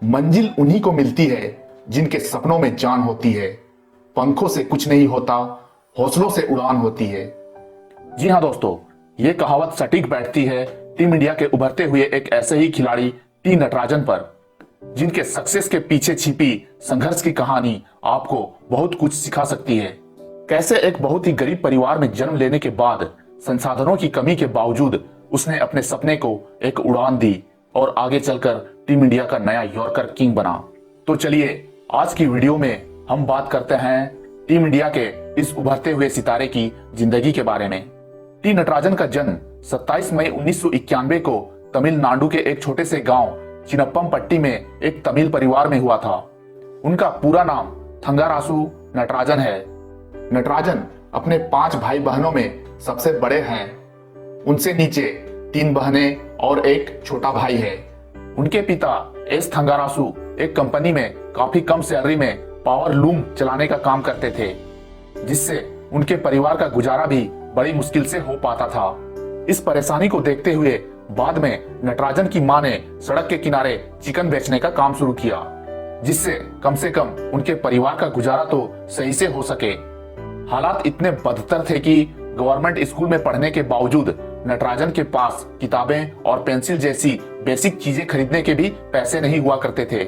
मंजिल उन्हीं को मिलती है जिनके सपनों में जान होती है। पंखों से कुछ नहीं होता, हौसलों से उड़ान होती है। जी हाँ दोस्तों, ये कहावत सटीक बैठती है टीम इंडिया के उभरते हुए एक ऐसे ही खिलाड़ी टी नटराजन पर, जिनके सक्सेस के पीछे छिपी संघर्ष की कहानी आपको बहुत कुछ सिखा सकती है। कैसे एक बहुत ही गरीब परिवार में जन्म लेने के बाद संसाधनों की कमी के बावजूद उसने अपने सपने को एक उड़ान दी और आगे चलकर टीम इंडिया का नया यॉर्कर किंग बना। तो चलिए आज की वीडियो में हम बात करते हैं टीम इंडिया के इस उभरते हुए सितारे की जिंदगी के बारे में। टी नटराजन का जन्म 27 मई 1991 को तमिलनाडु के एक छोटे से गांव चिनप्पमपट्टी में एक तमिल परिवार में हुआ था। उनका पूरा नाम थंगारासु नटराजन है। नटराजन अपने 5 भाई बहनों में सबसे बड़े हैं। उनसे नीचे 3 बहनें और एक छोटा भाई है। उनके पिता एस थंगारासु एक कंपनी में काफी कम सैलरी में पावर लूम चलाने का काम करते थे, जिससे उनके परिवार का गुजारा भी बड़ी मुश्किल से हो पाता था। इस परेशानी को देखते हुए बाद में नटराजन की मां ने सड़क के किनारे चिकन बेचने का काम शुरू किया, जिससे कम से कम उनके परिवार का गुजारा तो सही से हो सके। हालात इतने बदतर थे कि गवर्नमेंट स्कूल में पढ़ने के बावजूद नटराजन के पास किताबें और पेंसिल जैसी बेसिक चीजें खरीदने के भी पैसे नहीं हुआ करते थे।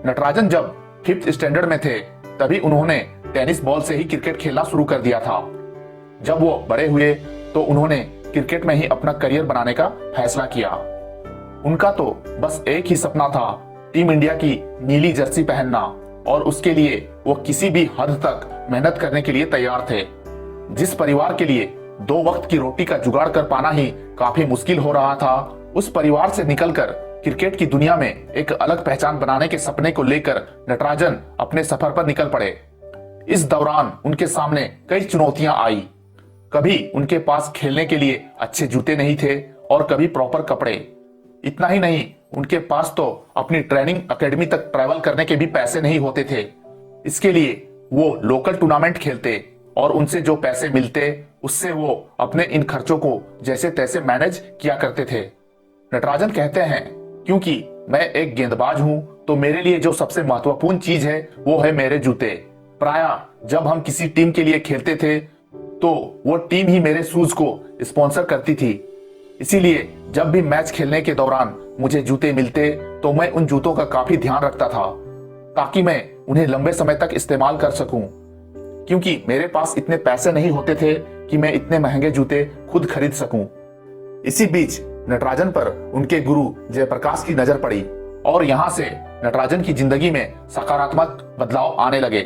नटराजन जब 5th स्टैंडर्ड में थे तभी उन्होंने टेनिस बॉल से ही क्रिकेट खेलना शुरू कर दिया था। जब वो बड़े हुए तो उन्होंने क्रिकेट में ही अपना करियर बनाने का फैसला किया। उनका तो बस एक ही सपना था, टीम इंडिया की नीली जर्सी पहनना, और उसके लिए वो किसी भी हद तक मेहनत करने के लिए तैयार थे। जिस परिवार के लिए 2 वक्त की रोटी का जुगाड़ कर पाना ही काफी मुश्किल हो रहा था, उस परिवार से निकलकर क्रिकेट की दुनिया में एक अलग पहचान बनाने के सपने को लेकर नटराजन अपने सफर पर निकल पड़े। इस दौरान उनके सामने कई चुनौतियां आई। कभी उनके पास खेलने के लिए अच्छे जूते नहीं थे और कभी प्रॉपर कपड़े। इतना ही नहीं, उनके पास तो अपनी ट्रेनिंग एकेडमी तक ट्रैवल करने के भी पैसे नहीं होते थे। इसके लिए वो लोकल टूर्नामेंट खेलते और उनसे जो पैसे मिलते उससे वो अपने इन खर्चों को जैसे तैसे मैनेज किया करते थे। नटराजन कहते हैं, क्योंकि मैं एक गेंदबाज हूं तो मेरे लिए जो सबसे महत्वपूर्ण चीज है वो है मेरे जूते। प्रायः जब हम किसी टीम के लिए खेलते थे तो वो टीम ही मेरे शूज को स्पॉन्सर करती थी। इसीलिए जब भी मैच खेलने के दौरान मुझे जूते मिलते तो मैं उन जूतों का काफी ध्यान रखता था, ताकि मैं उन्हें लंबे समय तक इस्तेमाल कर सकूं। क्योंकि मेरे पास इतने पैसे नहीं होते थे कि मैं इतने महंगे जूते खुद खरीद सकूं। इसी बीच नटराजन पर उनके गुरु जयप्रकाश की नजर पड़ी और यहां से नटराजन की जिंदगी में सकारात्मक बदलाव आने लगे।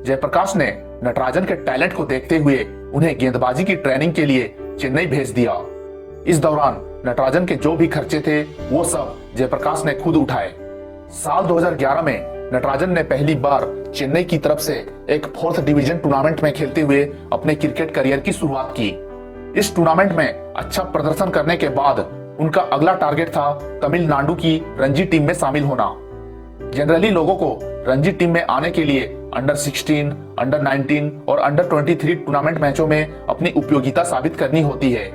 जयप्रकाश ने नटराजन के टैलेंट को देखते हुए उन्हें गेंदबाजी की ट्रेनिंग के लिए चेन्नई भेज दिया। इस दौरान नटराजन के जो भी खर्चे थे वो सब जयप्रकाश ने खुद उठाए। साल 2011 में नटराजन ने पहली बार चेन्नई की तरफ से एक 4th डिवीजन टूर्नामेंट में खेलते हुए अपने क्रिकेट करियर की शुरुआत की। इस टूर्नामेंट में अच्छा प्रदर्शन करने के बाद उनका अगला टारगेट था तमिलनाडु की रणजी टीम में शामिल होना। जनरली लोगों को रणजी टीम में आने के लिए अंडर 16, अंडर 19 और अंडर 23 टूर्नामेंट मैचों में अपनी उपयोगिता साबित करनी होती है,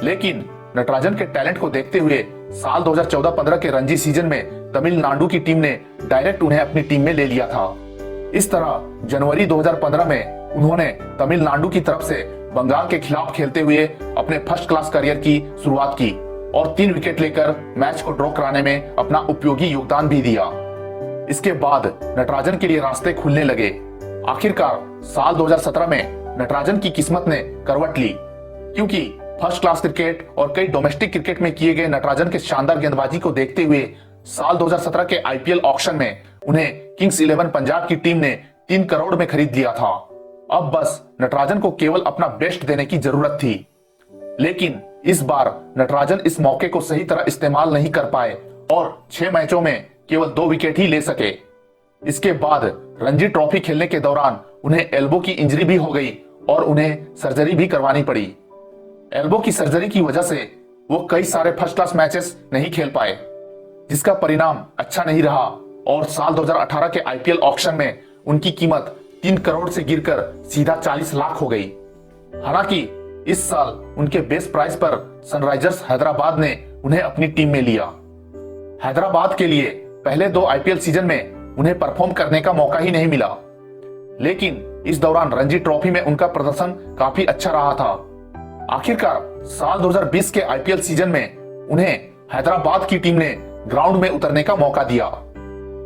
लेकिन नटराजन के टैलेंट को देखते हुए साल 2014-15 के रणजी सीजन में तमिलनाडु की टीम ने डायरेक्ट उन्हें अपनी टीम में ले लिया था। इस तरह जनवरी 2015 में उन्होंने तमिलनाडु की तरफ से बंगाल के खिलाफ खेलते हुए अपने फर्स्ट क्लास करियर की शुरुआत की और 3 विकेट लेकर मैच को ड्रॉ कराने में अपना उपयोगी योगदान भी दिया। इसके बाद नटराजन के लिए रास्ते खुलने लगे। आखिरकार साल 2017 में नटराजन की किस्मत ने करवट ली, क्योंकि फर्स्ट क्लास क्रिकेट और कई डोमेस्टिक क्रिकेट में किए गए नटराजन के शानदार गेंदबाजी को देखते हुए साल 2017 के आईपीएल ऑक्शन में उन्हें किंग्स 11 पंजाब की टीम ने 3 करोड़ में खरीद लिया था। अब बस नटराजन को केवल अपना बेस्ट देने की जरूरत थी, लेकिन इस बार नटराजन इस मौके को सही तरह इस्तेमाल नहीं कर पाए और 6 मैचों में केवल 2 विकेट ही ले सके। इसके बाद रणजी ट्रॉफी खेलने के दौरान उन्हें एल्बो की इंजरी भी हो गई और उन्हें सर्जरी भी करवानी पड़ी। एल्बो की सर्जरी की वजह से वो कई सारे फर्स्ट क्लास मैचेस नहीं खेल पाए, जिसका परिणाम अच्छा नहीं रहा और साल 2018 के आईपीएल ऑक्शन में उनकी कीमत 3 करोड़ से गिरकर सीधा 40 लाख हो गई। हालांकि इस साल उनके बेस्ट प्राइस पर सनराइजर्स हैदराबाद ने उन्हें अपनी टीम में लिया। हैदराबाद के लिए पहले 2 आईपीएल सीजन में उन्हें परफॉर्म करने का मौका ही नहीं मिला, लेकिन इस दौरान रणजी ट्रॉफी में उनका प्रदर्शन काफी अच्छा रहा था। आखिरकार साल 2020 के आईपीएल सीजन में उन्हें हैदराबाद की टीम ने ग्राउंड में उतरने का मौका दिया।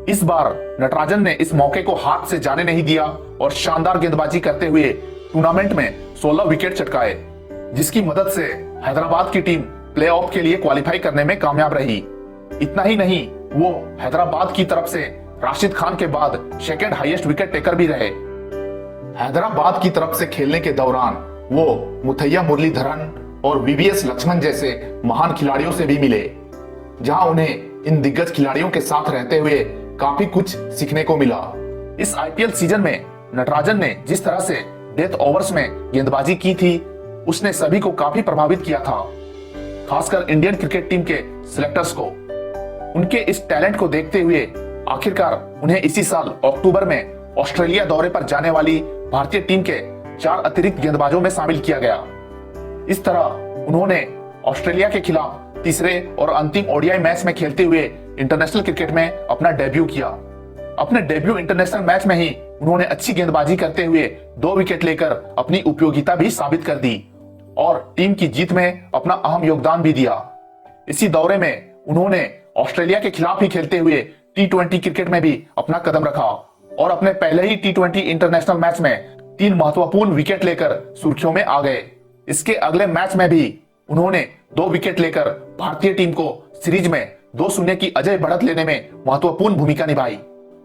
इस बार नटराजन ने इस मौके को हाथ से जाने नहीं दिया और शानदार गेंदबाजी करते हुए टूर्नामेंट में 16 विकेट चटकाए, जिसकी मदद से हैदराबाद की टीम प्लेऑफ के लिए क्वालिफाई करने में कामयाब रही। इतना ही नहीं, वो हैदराबाद की तरफ से राशिद खान के बाद सेकंड हाईएस्ट विकेट टेकर भी रहे। हैदराबाद की तरफ से खेलने के दौरान वो मुथैया मुरलीधरन और वीवीएस लक्ष्मण जैसे महान खिलाड़ियों से भी मिले, जहां उन्हें इन दिग्गज खिलाड़ियों के साथ रहते हुए काफी कुछ सीखने को मिला। इस आईपीएल सीजन में नटराजन ने जिस तरह से डेथ ओवर्स में गेंदबाजी की थी, उसने सभी को काफी प्रभावित किया था, खासकर इंडियन क्रिकेट टीम के सिलेक्टर्स को। उनके इस टैलेंट को देखते हुए आखिरकार उन्हें इसी साल अक्टूबर में ऑस्ट्रेलिया दौरे पर जाने वाली भारतीय टीम के 4 अतिरिक्त गेंदबाजों में शामिल किया गया। इस तरह उन्होंने ऑस्ट्रेलिया के खिलाफ तीसरे और अंतिम ओडीआई मैच में खेलते हुए इंटरनेशनल क्रिकेट में अपना डेब्यू किया। अपने डेब्यू इंटरनेशनल मैच में ही उन्होंने अच्छी गेंदबाजी करते हुए 2 विकेट लेकर अपनी उपयोगिता भी साबित कर दी और टीम की जीत में अपना अहम योगदान भी दिया। इसी दौरे में उन्होंने ऑस्ट्रेलिया के खिलाफ ही खेलते हुए टी20 क्रिकेट में भी अपना कदम रखा और अपने पहले ही टी20 इंटरनेशनल मैच में 3 महत्वपूर्ण विकेट लेकर सुर्खियों में आ गए। इसके अगले मैच में भी उन्होंने 2 विकेट लेकर भारतीय टीम को सीरीज में 2-0 की अजय बढ़त लेने में महत्वपूर्ण भूमिका निभाई।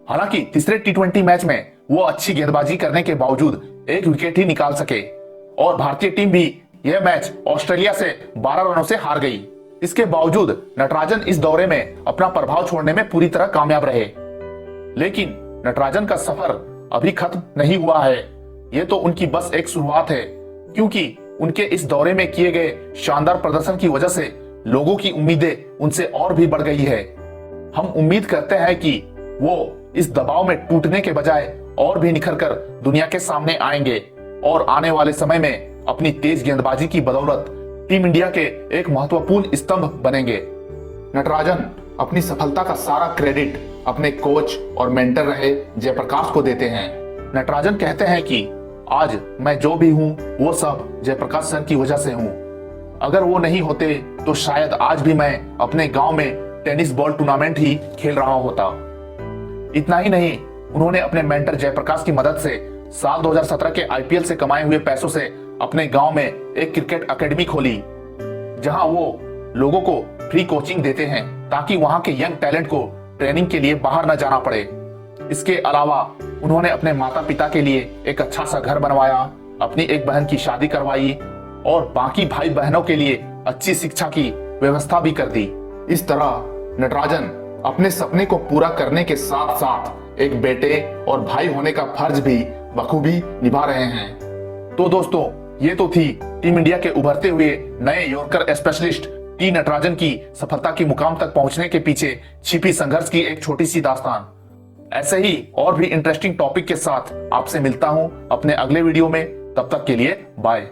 हालांकि तीसरे टी20 मैच में वो अच्छी गेंदबाजी करने के बावजूद 1 विकेट ही निकाल सके और भारतीय टीम भी यह मैच ऑस्ट्रेलिया से 12 रनों से हार गई। इसके बावजूद नटराजन इस दौरे में अपना प्रभाव छोड़ने में पूरी तरह कामयाब रहे। लेकिन नटराजन का सफर अभी खत्म नहीं हुआ है, यह तो उनकी बस एक शुरुआत है, क्योंकि उनके इस दौरे में किए गए शानदार प्रदर्शन की वजह से लोगों की उम्मीदें उनसे और भी बढ़ गई है। हम उम्मीद करते हैं कि वो इस दबाव में टूटने के बजाय और भी निखर कर दुनिया के सामने आएंगे और आने वाले समय में अपनी तेज गेंदबाजी की बदौलत टीम इंडिया के एक महत्वपूर्ण स्तंभ बनेंगे। नटराजन अपनी सफलता का सारा क्रेडिट अपने कोच और मेंटर रहे जयप्रकाश को देते हैं। नटराजन कहते हैं कि आज मैं जो भी हूं वो सब जयप्रकाश सर की वजह से हूं। अगर वो नहीं होते तो शायद आज भी मैं अपने गांव में टेनिस बॉल टूर्नामेंट ही खेल रहा होता। इतना ही नहीं, उन्होंने अपने मेंटर जयप्रकाश की मदद से साल 2017 के आईपीएल से कमाए हुए पैसों से अपने गांव में एक क्रिकेट एकेडमी खोली, जहां वो लोगों को फ्री कोचिंग देते हैं ताकि वहां के यंग टैलेंट को ट्रेनिंग के लिए बाहर न जाना पड़े। इसके अलावा उन्होंने अपने माता पिता के लिए एक अच्छा सा घर बनवाया, अपनी एक बहन की शादी करवाई और बाकी भाई बहनों के लिए अच्छी शिक्षा की व्यवस्था भी कर दी। इस तरह नटराजन अपने सपने को पूरा करने के साथ साथ एक बेटे और भाई होने का फर्ज भी बखूबी निभा रहे हैं। तो दोस्तों, ये तो थी टीम इंडिया के उभरते हुए नए यॉर्कर स्पेशलिस्ट टी नटराजन की सफलता के मुकाम तक पहुंचने के पीछे छिपी संघर्ष की एक छोटी सी दास्तान। ऐसे ही और भी इंटरेस्टिंग टॉपिक के साथ आपसे मिलता हूं अपने अगले वीडियो में। तब तक के लिए बाय।